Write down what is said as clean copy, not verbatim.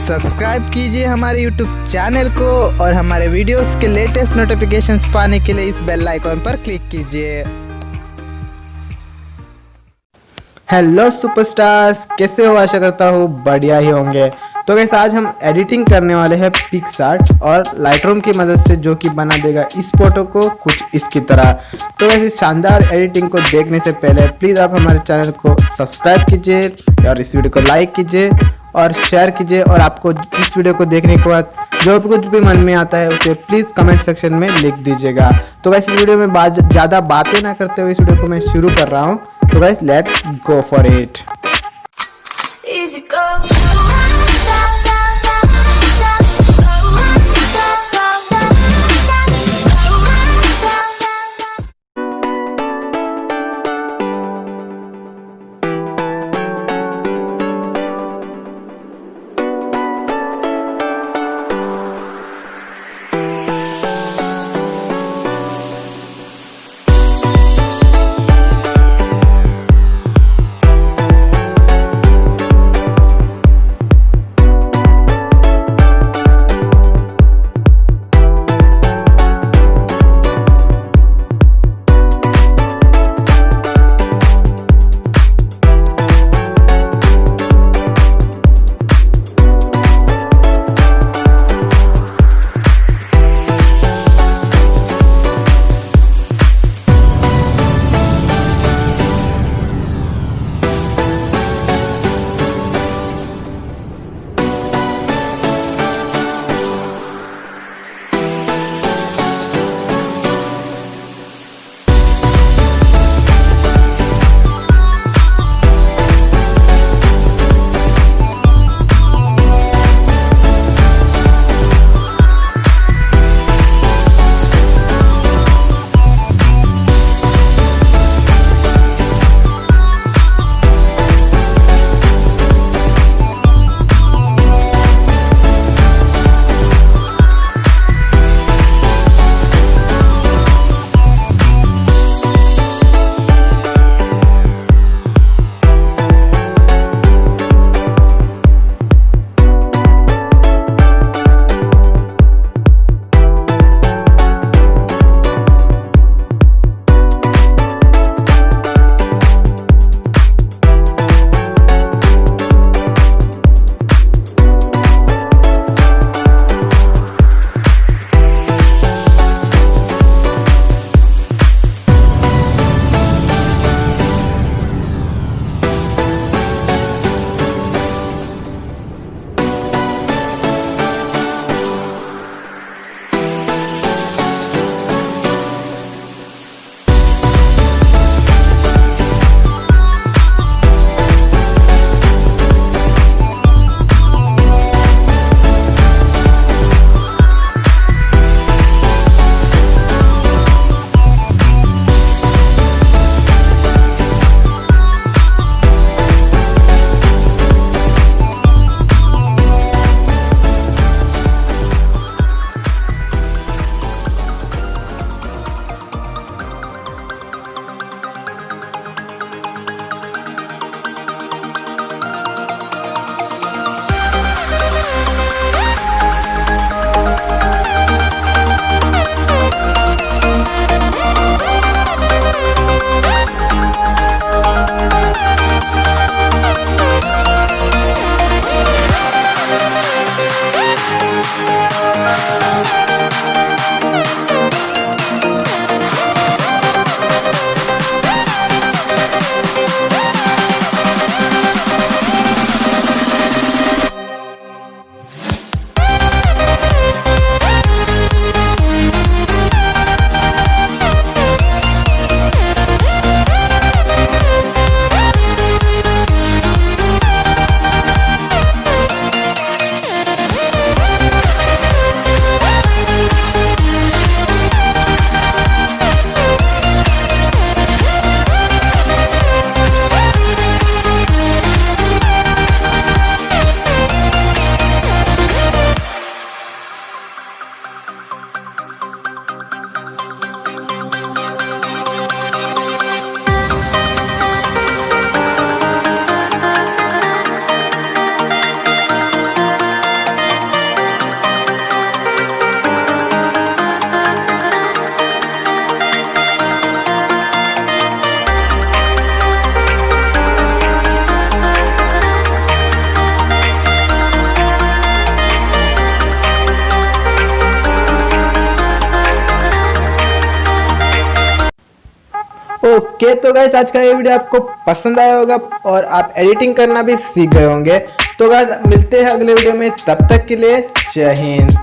Subscribe कीजिए हमारे YouTube channel को और हमारे वीडियोस के लेटेस्ट नोटिफिकेशंस पाने के लिए इस बेल आइकॉन पर क्लिक कीजिए। हेलो सुपरस्टार्स, कैसे हो? आशा करता हूँ बढ़िया ही होंगे। तो गाइस आज हम एडिटिंग करने वाले हैं पिक्सआर्ट और लाइटरूम की मदद से, जो कि बना देगा इस फोटो को कुछ इसकी तरह। तो गाइस इस शानदार एडिटिंग को देखने से पहले प्लीज़ आप हमारे चैनल को सब्सक्राइब कीजिए और इस वीडियो को लाइक कीजिए और शेयर कीजिए। और आपको इस वीडियो को देखने के बाद जो भी कुछ भी मन में आता है उसे प्लीज़ कमेंट सेक्शन में लिख दीजिएगा। तो गाइस इस वीडियो में ज़्यादा बातें ना करते हुए इस वीडियो को मैं शुरू कर रहा हूँ। तो guys let's go for it. Okay तो गाइस आज का ये वीडियो आपको पसंद आया होगा और आप एडिटिंग करना भी सीख गए होंगे। तो गाइस मिलते हैं अगले वीडियो में, तब तक के लिए जय हिंद।